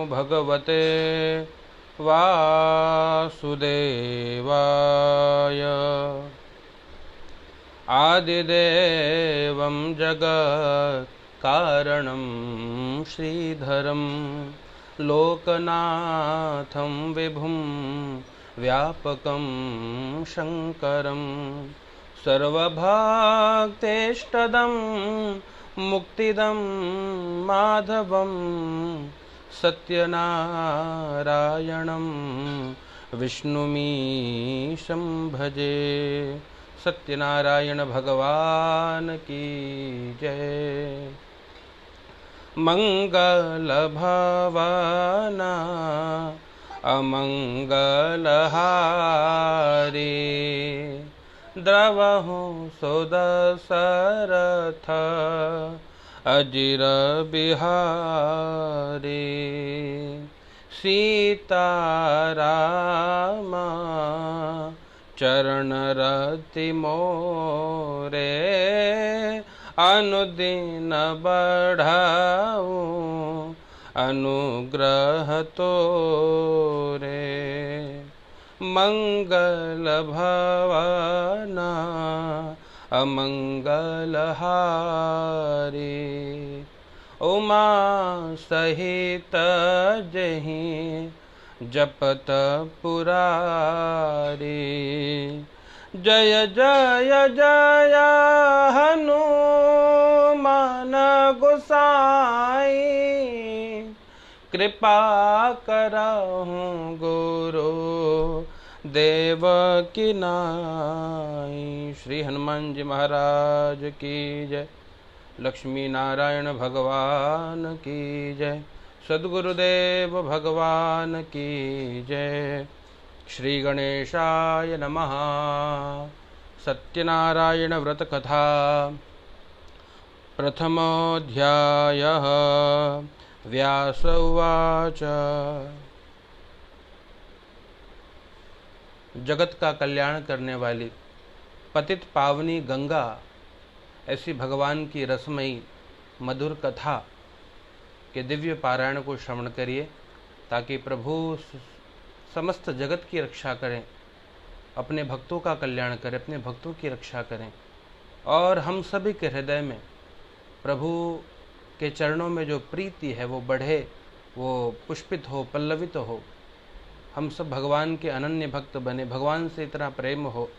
भगवते वासुदेवाय। आदिदेवं जगत्कारणं श्रीधरं लोकनाथं विभुं व्यापकं शङ्करं सर्वभक्तेष्टदं मुक्तिदं माधवं सत्यनारायणं विष्णुमीशं भजे। सत्यनारायण भगवान की जय। मंगल भवना अमंगलहारी द्रवहु सुदशरथ अजिर बिहारी। सीतारामा चरण रति मोरे अनुदिन बढ़ाऊं अनुग्रह तोरे। मंगल भवना अमंगलहारी उमा सहित जहि जपत पुरारी। जय जय जय हनुमान गोसाई कृपा करहु गुरु देव की नाई। श्री हनुमान जी महाराज की जय। लक्ष्मी नारायण भगवान की जय। सद्गुरुदेव भगवान की जय। श्री गणेशाय नमः। सत्यनारायण व्रत कथा प्रथमोऽध्यायः। व्यास उवाच। जगत का कल्याण करने वाली पतित पावनी गंगा ऐसी भगवान की रसमयी मधुर कथा के दिव्य पारायण को श्रवण करिए ताकि प्रभु समस्त जगत की रक्षा करें, अपने भक्तों का कल्याण करें, अपने भक्तों की रक्षा करें और हम सभी के हृदय में प्रभु के चरणों में जो प्रीति है वो बढ़े, वो पुष्पित हो, पल्लवित हो। हम सब भगवान के अनन्य भक्त बने, भगवान से इतना प्रेम हो।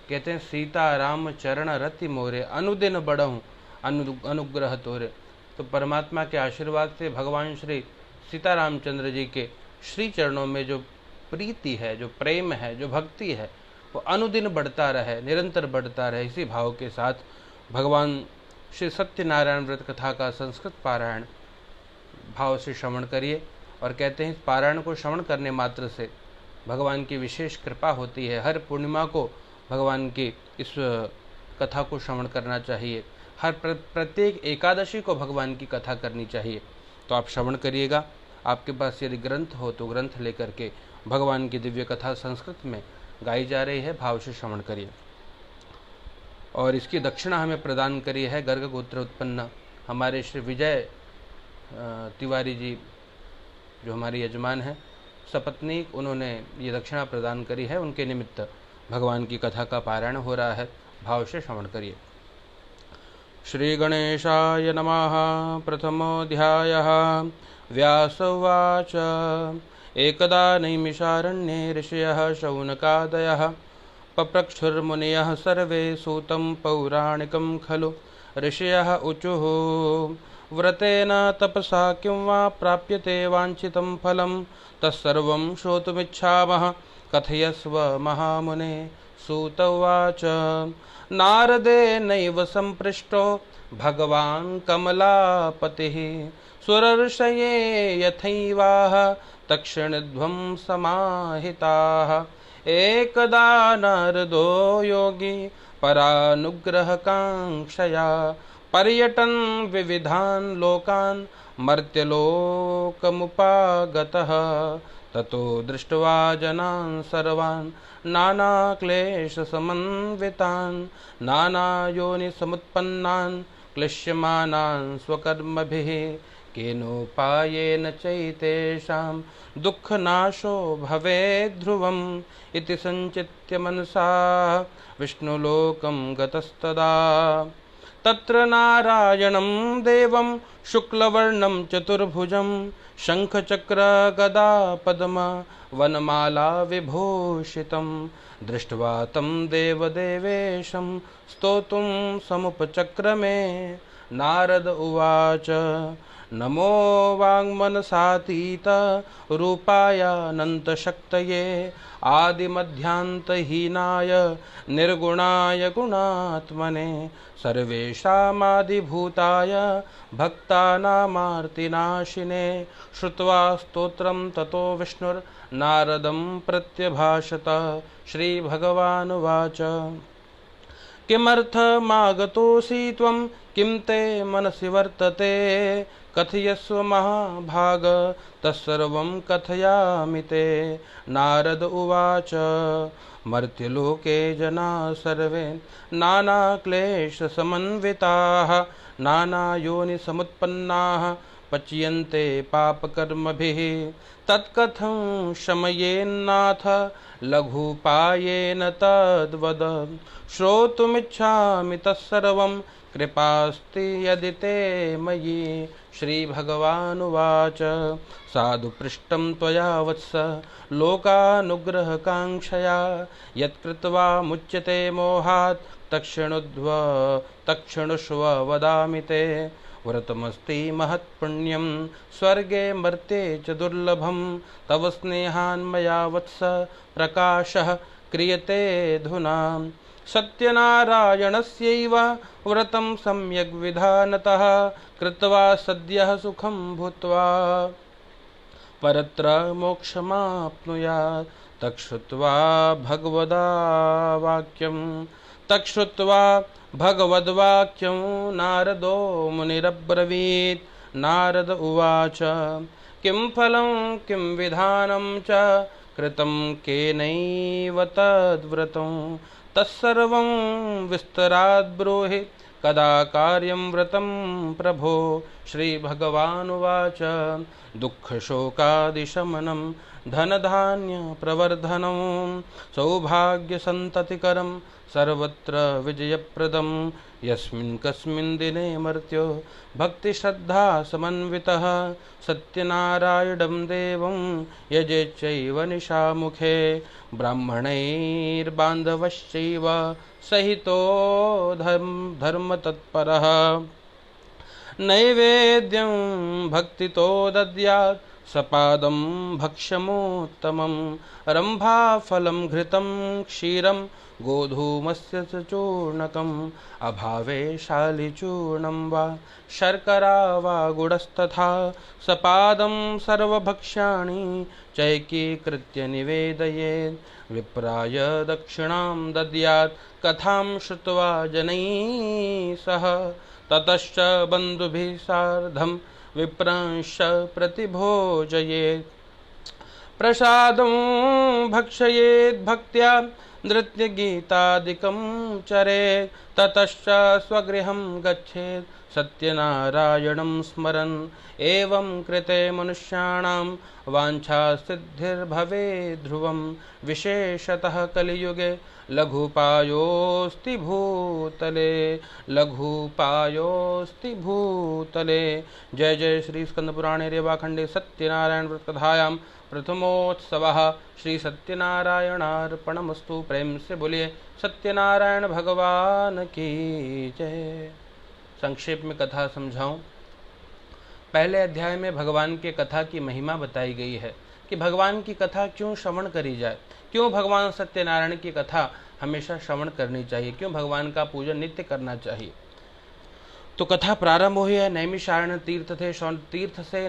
कहते हैं सीता राम चरण रति मोरे अनुदिन बढ़हूँ अनुग्रह तोरे। तो परमात्मा के आशीर्वाद से भगवान श्री सीतारामचंद्र जी के श्री चरणों में जो प्रीति है, जो प्रेम है, जो भक्ति है, वो अनुदिन बढ़ता रहे, निरंतर बढ़ता रहे। इसी भाव के साथ भगवान श्री सत्यनारायण व्रत कथा का संस्कृत पारायण भाव से श्रवण करिए। और कहते हैं इस पारायण को श्रवण करने मात्र से भगवान की विशेष कृपा होती है। हर पूर्णिमा को भगवान की इस कथा को श्रवण करना चाहिए। हर प्रत्येक एकादशी को भगवान की कथा करनी चाहिए। तो आप श्रवण करिएगा। आपके पास यदि ग्रंथ हो तो ग्रंथ लेकर के भगवान की दिव्य कथा संस्कृत में गाई जा रही है, भाव से श्रवण करिए। और इसकी दक्षिणा हमें प्रदान करी है गर्ग गोत्र उत्पन्न हमारे श्री विजय तिवारी जी, जो हमारे यजमान हैं सपत्नीक, उन्होंने ये दक्षिणा प्रदान करी है। उनके निमित्त भगवान की कथा का पारायण हो रहा है। भाव से श्रवण करिए। श्री गणेशाय नमः। प्रथमोऽध्यायः। व्यास उवाच। एकदा नैमिषारण्ये ऋषयः शौनकादयः पप्रक्षुर्मुनयः सर्वे सूतं पौराणिकं खलु। ऋषयः ऊचुः व्रतेन तपसा किं वा प्राप्यते वाञ्छितं फलं तत्सर्वं श्रोतुमिच्छामः कथयस्व महामुने। सूत उवाच। नारदेनैव सम्पृष्टो भगवान् कमलापतिः सुरर्षये यथैवाह तक्षणध्वं समाहिताः। एकदा नारदो योगी परानुग्रहकाङ्क्षया पर्यटन् विविधान् लोकान् मर्त्यलोकमुपागतः। ततो दृष्ट्वा जनान् सर्वान् नानाक्लेशसमन्वितान् नानायोनिसमुत्पन्नान् क्लिश्यमानान् स्वकर्मभिः केनोपायेन चैतेषां दुःखनाशो भवेद् ध्रुवम् इति सञ्चित्य मनसा विष्णुलोकं गतस्तदा। तत्र नारायणं देवं शुक्लवर्णं चतुर्भुजं शङ्खचक्रगदा पद्म वनमाला विभूषितं दृष्ट्वा तं देवदेवेशं स्तोतुं समुपचक्रमे। नारद उवाच नमो वाङ्मनसातीत रूपायानन्तशक्तये आदिमध्यान्तहीनाय निर्गुणाय गुणात्मने सर्वेषामादिभूताय भक्तानामार्तिनाशिने। श्रुत्वा स्तोत्रं ततो विष्णुर्नारदं प्रत्यभाषत। श्रीभगवानुवाच किमर्थमागतोऽसि त्वं किं ते मनसि वर्तते कथयस्व महाभाग तत्सर्वं कथयामि ते। नारद उवाच मर्त्यलोके जनाः सर्वे नानाक्लेशसमन्विताः नानायोनिसमुत्पन्नाः पच्यन्ते पापकर्मभिः तत्कथं शमयेन्नाथ लघुपायेन तद्वद। श्रोतुमिच्छामि तत्सर्वं कृपास्ति यदि ते मयि। श्रीभगवानुवाच साधु पृष्टं त्वया वत्स लोकानुग्रहकाङ्क्षया यत्कृत्वा मुच्यते मोहात् तत्क्षणुष्व वदामि ते। व्रतमस्ति महत्पुण्यं स्वर्गे मर्त्ये च दुर्लभं तव स्नेहान्मया वत्स प्रकाशः क्रियते धुना। सत्यनारायणस्यैव व्रतं सम्यग् विधानतः कृत्वा सद्यः सुखं भूत्वा परत्र मोक्षमाप्नुयात्। तच्छ्रुत्वा भगवद्वाक्यं नारदो मुनिरब्रवीत्। नारद उवाच किं फलं किं विधानं च कृतं केनैव तद्व्रतं तत्सर्वं विस्तराद् ब्रूहि कदा कार्यं व्रतं प्रभो। श्रीभगवानुवाच दुःखशोकादिशमनं धनधान्यप्रवर्धनं सौभाग्यसन्ततिकरं सर्वत्र विजयप्रदं यस्मिन् कस्मिन् दिने मर्त्यो भक्तिश्रद्धा समन्वितः सत्यनारायणं देवं यजेच्चैव निशामुखे ब्राह्मणैर्बान्धवश्चैव सहितो धर्मतत्परः नैवेद्यं भक्तितो दद्यात् सपादं भक्ष्यमोत्तमं रम्भाफलं घृतं क्षीरं गोधूमस्य च चूर्णकम् अभावे शालिचूर्णं वा शर्करा वा गुडस्तथा सपादं सर्वभक्ष्याणि चैकीकृत्य निवेदयेत्। विप्राय दक्षिणां दद्यात् कथां श्रुत्वा जनैः सह ततश्च बन्धुभिः सार्धं विप्रांश्च प्रतिभोजयेत्। प्रसादं भक्षयेत् भक्त्या नृत्यगीतादिकं चरेत् ततश्च स्वगृहं गच्छेत् सत्यनारायणं स्मरन्। एवं कृते मनुष्याणां वाञ्छासिद्धिर्भवेत् ध्रुवं विशेषतः कलियुगे लघुपायोऽस्ति भूतले। जय जय श्री स्कंदपुराणे रेवाखंडे सत्यनारायण व्रतकथायां प्रथमोत्सवः श्री सत्यनारायणार्पणमस्तु। प्रेम से बोलिए सत्यनारायण भगवान की जय। संक्षेप में कथा समझाऊं। पहले अध्याय में भगवान के कथा की महिमा बताई गई है कि भगवान की कथा क्यों श्रवण करी जाए, क्यों भगवान सत्यनारायण की कथा हमेशा श्रवण करनी चाहिए, क्यों भगवान का पूजन नित्य करना चाहिए। तो कथा प्रारंभ हुई है। नैमिषारण्य तीर्थ थे। तीर्थ से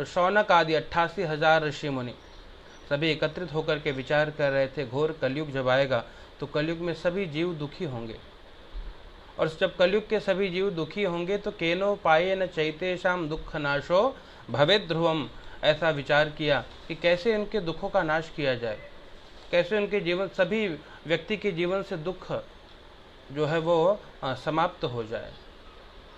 शौनक आदि 88,000 ऋषि मुनि सभी एकत्रित होकर के विचार कर रहे थे। घोर कलयुग जब आएगा तो कलयुग में सभी जीव दुखी होंगे, और जब कलयुग के सभी जीव दुखी होंगे तो केनो पाये न चैतेषाम दुख नाशो भवेद् ध्रुवम। ऐसा विचार किया कि कैसे उनके दुखों का नाश किया जाए, कैसे उनके जीवन, सभी व्यक्ति के जीवन से दुख जो है वो समाप्त हो जाए।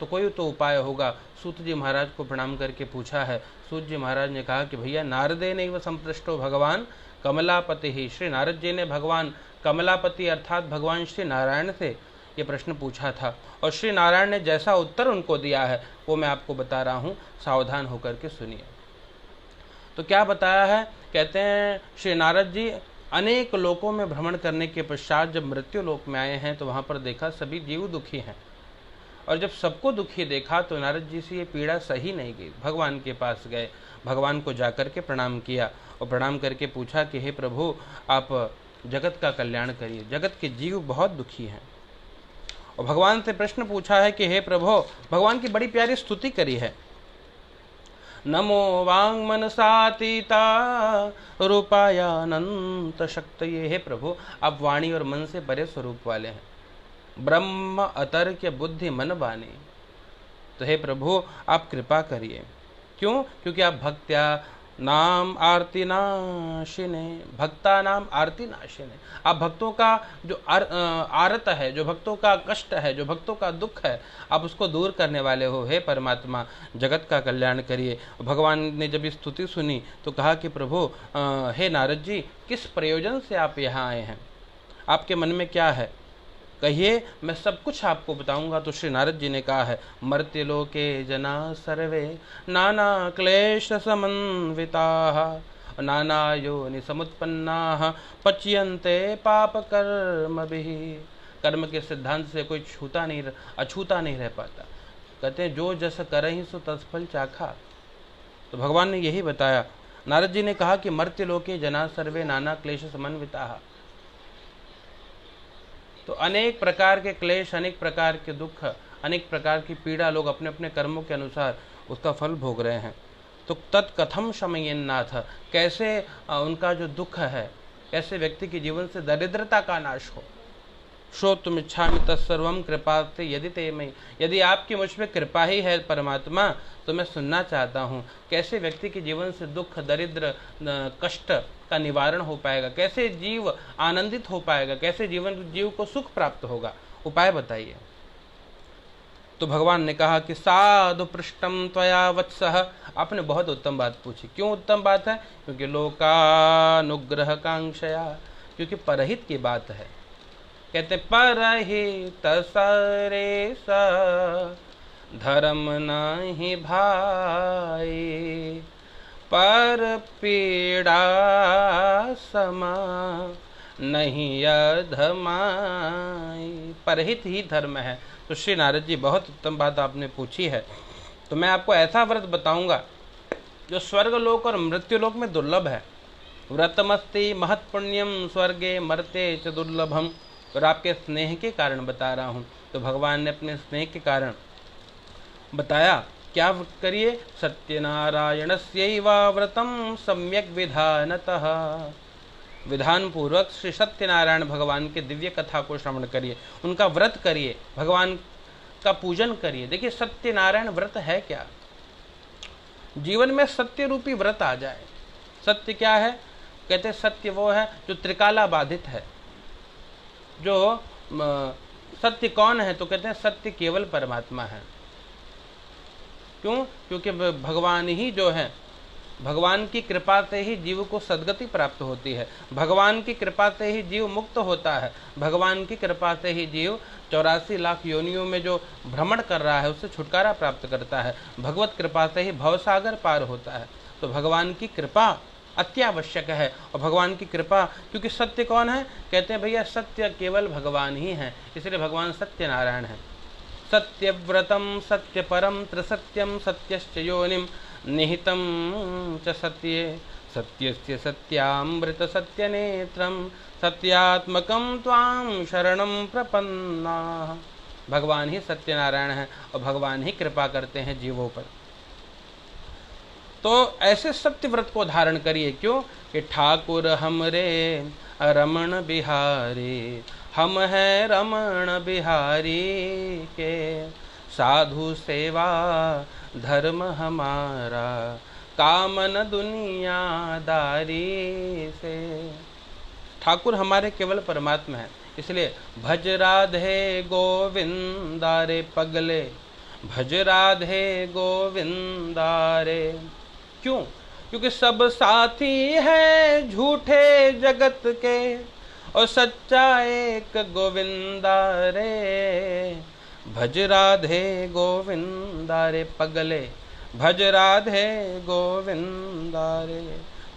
तो कोई तो उपाय होगा। सूत जी महाराज को प्रणाम करके पूछा है। सूत जी महाराज ने कहा कि भैया नारदे नैव संपृष्टो भगवान कमलापति ही। श्री नारद जी ने भगवान कमलापति अर्थात भगवान श्री नारायण से ये प्रश्न पूछा था, और श्री नारायण ने जैसा उत्तर उनको दिया है वो मैं आपको बता रहा हूँ, सावधान होकर के सुनिए। तो क्या बताया है, कहते हैं श्री नारद जी अनेक लोकों में भ्रमण करने के पश्चात जब मृत्यु लोक में आए हैं तो वहाँ पर देखा सभी जीव दुखी हैं, और जब सबको दुखी देखा तो नारद जी से ये पीड़ा सही नहीं गई। भगवान के पास गए, भगवान को जाकर के प्रणाम किया और प्रणाम करके पूछा कि हे प्रभु आप जगत का कल्याण करिए, जगत के जीव बहुत दुखी हैं। और भगवान से प्रश्न पूछा है कि हे प्रभु, भगवान की बड़ी प्यारी स्तुति करी है, नमो वांग मनसातीता रूपायानंत शक्तये। हे प्रभु आप वाणी और मन से परे स्वरूप वाले हैं, ब्रह्म अतर्क्य बुद्धि मन बानी। तो हे प्रभु आप कृपा करिए। क्यों? क्योंकि आप भक्त्या नाम आरती नाशिने, भक्ता नाम आरती नाशिने, आप भक्तों का जो आरत है, जो भक्तों का कष्ट है, जो भक्तों का दुख है, आप उसको दूर करने वाले हो। हे परमात्मा जगत का कल्याण करिए। भगवान ने जब स्तुति सुनी तो कहा कि प्रभु हे नारद जी किस प्रयोजन से आप यहाँ आए हैं, आपके मन में क्या है, कहिए मैं सब कुछ आपको बताऊंगा। तो श्री नारद जी ने कहा है, मर्त्य लोके जना सर्वे नाना क्लेश समन्विताः नाना योनि समुत्पन्नाः पच्यन्ते पाप कर्मभिः। कर्म के सिद्धांत से कोई अछूता नहीं रह पाता। कहते हैं जो जस करहि सो तत्फल चाखा। तो भगवान ने यही बताया। नारद जी ने कहा कि मर्त्य लोके जना सर्वे नाना क्लेश समन्विताः, तो अनेक प्रकार के क्लेश, अनेक प्रकार के दुख, अनेक प्रकार की पीड़ा लोग अपने अपने कर्मों के अनुसार उसका फल भोग रहे हैं। तो तत्कथम शमयेन्नाथ, कैसे उनका जो दुख है, कैसे व्यक्ति के जीवन से दरिद्रता का नाश हो। श्रोतुम इच्छामि तत्सर्वं कृपाते यदि ते मयि, यदि आपकी मुझ पे कृपा ही है परमात्मा तो मैं सुनना चाहता हूँ कैसे व्यक्ति के जीवन से दुख, दरिद्र, कष्ट का निवारण हो पाएगा, कैसे जीव आनंदित हो पाएगा, कैसे जीव को सुख प्राप्त होगा, उपाय बताइए। तो भगवान ने कहा कि साधु पृष्ठम त्वया वत्सः, आपने बहुत उत्तम बात पूछी। क्यों उत्तम बात है? क्योंकि लोकानुग्रह कांक्षया, क्योंकि परहित की बात है। कहते परहित सरेस धर्म नहीं भाई, पर पीड़ा समा नहीं अधमाई। परहित ही धर्म है। तो श्री नारद जी बहुत उत्तम बात आपने पूछी है। तो मैं आपको ऐसा व्रत बताऊंगा जो स्वर्ग लोक और मृत्यु लोक में दुर्लभ है। व्रतमस्ति महत् पुण्यम स्वर्गे मरते च दुर्लभम। और आपके स्नेह के कारण बता रहा हूँ। तो भगवान ने अपने स्नेह के कारण बताया, क्या करिए? सत्यनारायणस्यैव व्रतम सम्यक विधानतः, विधान पूर्वक श्री सत्यनारायण भगवान के दिव्य कथा को श्रवण करिए, उनका व्रत करिए, भगवान का पूजन करिए। देखिए सत्यनारायण व्रत है क्या? जीवन में सत्य रूपी व्रत आ जाए। सत्य क्या है? कहते सत्य वो है जो त्रिकाला बाधित है। जो सत्य कौन है? तो कहते हैं सत्य केवल परमात्मा है। क्यों? क्योंकि भगवान ही जो है, भगवान की कृपा से ही जीव को सद्गति प्राप्त होती है, भगवान की कृपा से ही जीव मुक्त होता है, भगवान की कृपा से ही जीव 84 लाख योनियों में जो भ्रमण कर रहा है उससे छुटकारा प्राप्त करता है, भगवत कृपा से ही भवसागर पार होता है। तो भगवान की कृपा अत्यावश्यक है। और भगवान की कृपा, क्योंकि सत्य कौन है? कहते हैं भैया सत्य केवल भगवान ही है, इसलिए भगवान सत्यनारायण है। सत्यव्रतम सत्य परम त्रिसत्यम सत्यश्च योनिम निहितम च सत्ये सत्यस्य सत्यामृत सत्यनेत्रम सत्यात्मकम त्वां शरणं प्रपन्नाः। भगवान ही सत्यनारायण है और भगवान ही कृपा करते हैं जीवों पर। तो ऐसे सत्य व्रत को धारण करिए। क्यों? कि ठाकुर हमरे रमण बिहारी, हम हैं रमण बिहारी के, साधु सेवा धर्म हमारा, कामन दुनियादारी से। ठाकुर हमारे केवल परमात्मा है, इसलिए भज राधे गोविंदा रे पगले, भज राधे गोविंदा रे। क्यों? क्योंकि सब साथी है झूठे जगत के और सच्चा एक गोविंदा रे। भज राधे गोविंदा रे पगले, भज राधे गोविंदा रे।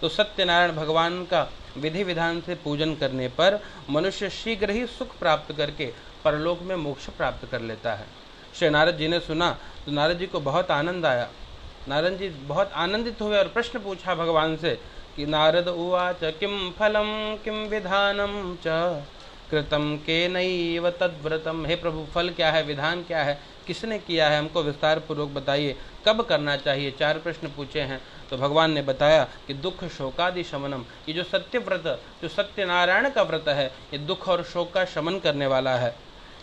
तो सत्यनारायण भगवान का विधि विधान से पूजन करने पर मनुष्य शीघ्र ही सुख प्राप्त करके परलोक में मोक्ष प्राप्त कर लेता है। श्री नारद जी ने सुना तो नारद जी को बहुत आनंद आया। नारद जी बहुत आनंदित हुए और प्रश्न पूछा भगवान से कि नारद उवाच किम फलम किम विधानम च कृतम के नैव तद्व्रतम। हे प्रभु, फल क्या है, विधान क्या है, किसने किया है, हमको विस्तार पूर्वक बताइए, कब करना चाहिए। 4 प्रश्न पूछे हैं। तो भगवान ने बताया कि दुख शोकादि शमनम, ये जो सत्य व्रत, जो सत्यनारायण का व्रत है, ये दुख और शोक का शमन करने वाला है,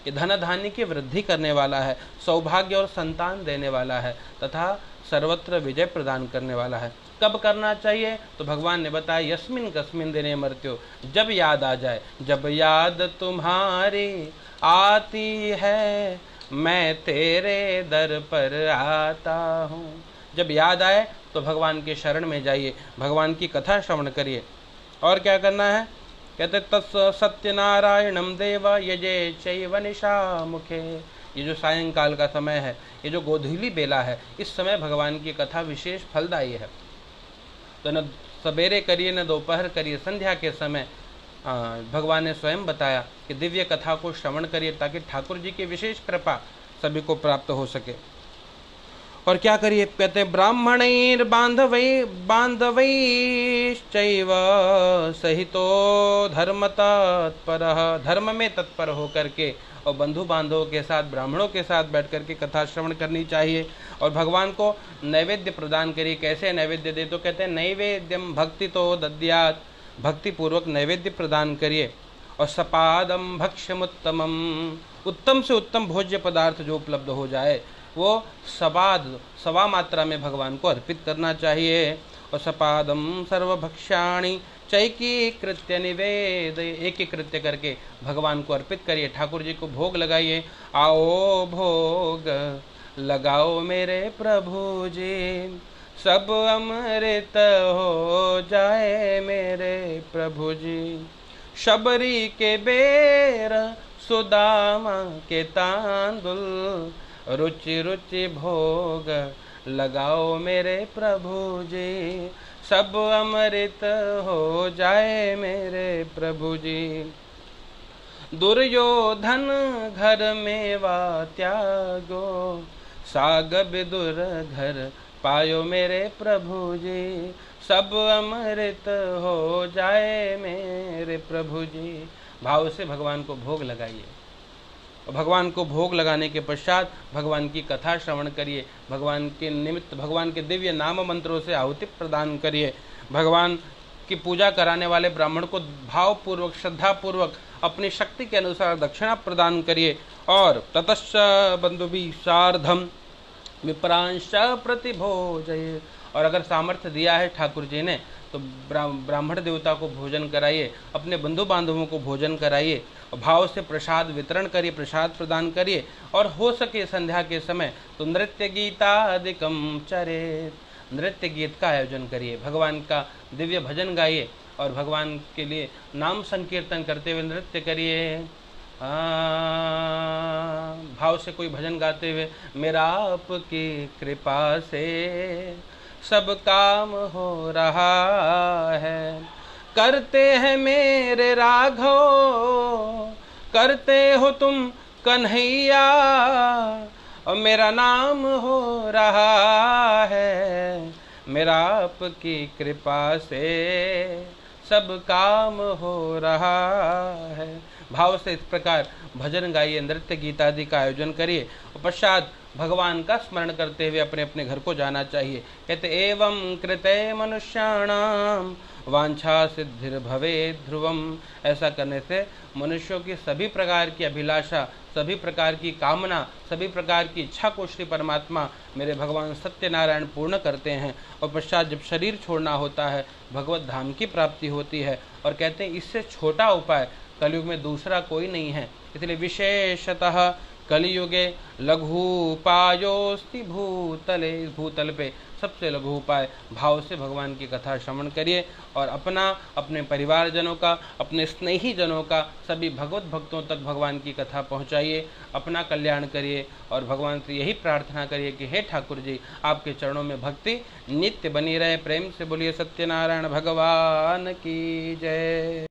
ये धन धान्य की वृद्धि करने वाला है, सौभाग्य और संतान देने वाला है तथा सर्वत्र विजय प्रदान करने वाला है। कब करना चाहिए? तो भगवान ने बताया यस्मिन कस्मिन दिने मर्त्यो, जब याद आ जाए। जब याद तुम्हारी आती है मैं तेरे दर पर आता हूँ। जब याद आए तो भगवान के शरण में जाइए, भगवान की कथा श्रवण करिए। और क्या करना है? कहते तस् सत्यनारायणम देव यजे चैव निशा मुखे। ये जो सायंकाल का समय है, ये जो गोधूली बेला है, इस समय भगवान की कथा विशेष फलदायी है। तो न सवेरे करिए न दोपहर करिए, संध्या के समय भगवान ने स्वयं बताया कि दिव्य कथा को श्रवण करिए ताकि ठाकुर जी की विशेष कृपा सभी को प्राप्त हो सके। और क्या करिए? कहते हैं ब्राह्मणैर बांधवैश्चैव सहितो धर्म तत्परः। धर्म में तत्पर होकर के और बंधु बांधवों के साथ, ब्राह्मणों के साथ बैठ करके कथा श्रवण करनी चाहिए। और भगवान को नैवेद्य प्रदान करिए। कैसे नैवेद्य दे? तो कहते हैं नैवेद्यम भक्ति तो दद्यात्, भक्ति पूर्वक नैवेद्य प्रदान करिए। और सपादम भक्ष्यमुत्तमम, उत्तम से उत्तम भोज्य पदार्थ जो उपलब्ध हो जाए वो सपाद, सवा मात्रा में भगवान को अर्पित करना चाहिए। और सपादम सर्वभक्ष्याणि चैकी कृत्य निवेद, एक ही कृत्य करके भगवान को अर्पित करिए, ठाकुर जी को भोग लगाइए। आओ भोग लगाओ मेरे प्रभु जी, सब अमृत हो जाए मेरे प्रभु जी। शबरी के बेर सुदामा के तांदुल, रुचि रुचि भोग लगाओ मेरे प्रभु जी, सब अमृत हो जाए मेरे प्रभु जी। दुर्योधन घर में वा त्यागो, साग विदुर घर पायो मेरे प्रभु जी, सब अमृत हो जाए मेरे प्रभु जी। भाव से भगवान को भोग लगाइए। भगवान को भोग लगाने के पश्चात भगवान की कथा श्रवण करिए, भगवान के निमित्त भगवान के दिव्य नाम मंत्रों से आहुति प्रदान करिए। भगवान की पूजा कराने वाले ब्राह्मण को भावपूर्वक, श्रद्धापूर्वक अपनी शक्ति के अनुसार दक्षिणा प्रदान करिए। और ततश्च बंधुभिः सार्धम विप्रांश प्रतिभोजये, और अगर सामर्थ्य दिया है ठाकुर जी ने तो ब्राह्मण देवता को भोजन कराइए, अपने बंधु बांधवों को भोजन कराइए, भाव से प्रसाद वितरण करिए, प्रसाद प्रदान करिए। और हो सके संध्या के समय तो नृत्य गीतादिकम चरेत, नृत्य गीत का आयोजन करिए, भगवान का दिव्य भजन गाइए और भगवान के लिए नाम संकीर्तन करते हुए नृत्य करिए। भाव से कोई भजन गाते हुए, मेरा आपकी कृपा से सब काम हो रहा है, करते हैं मेरे राघव, करते हो तुम कन्हैया, और मेरा नाम हो रहा है, मेरा आपकी कृपा से सब काम हो रहा है। भाव से इस प्रकार भजन गाइए, नृत्य गीत आदि का आयोजन करिए और पश्चात भगवान का स्मरण करते हुए अपने अपने घर को जाना चाहिए। कहते एवं कृते मनुष्याणाम वांछा सिद्धिर भवे ध्रुवम। ऐसा करने से मनुष्यों की सभी प्रकार की अभिलाषा, सभी प्रकार की कामना, सभी प्रकार की इच्छा को श्री परमात्मा मेरे भगवान सत्यनारायण पूर्ण करते हैं। और पश्चात जब शरीर छोड़ना होता है भगवत धाम की प्राप्ति होती है। और कहते हैं इससे छोटा उपाय कलयुग में दूसरा कोई नहीं है। इसलिए विशेषतः कलियुगे लघुपायोस्ति भूतले, इस भूतल पे सबसे लघु उपाय भाव से भगवान की कथा श्रवण करिए और अपना, अपने परिवारजनों का, अपने स्नेही जनों का, सभी भगवत भक्तों तक भगवान की कथा पहुंचाइए, अपना कल्याण करिए और भगवान से यही प्रार्थना करिए कि हे ठाकुर जी, आपके चरणों में भक्ति नित्य बनी रहे। प्रेम से बोलिए सत्यनारायण भगवान की जय।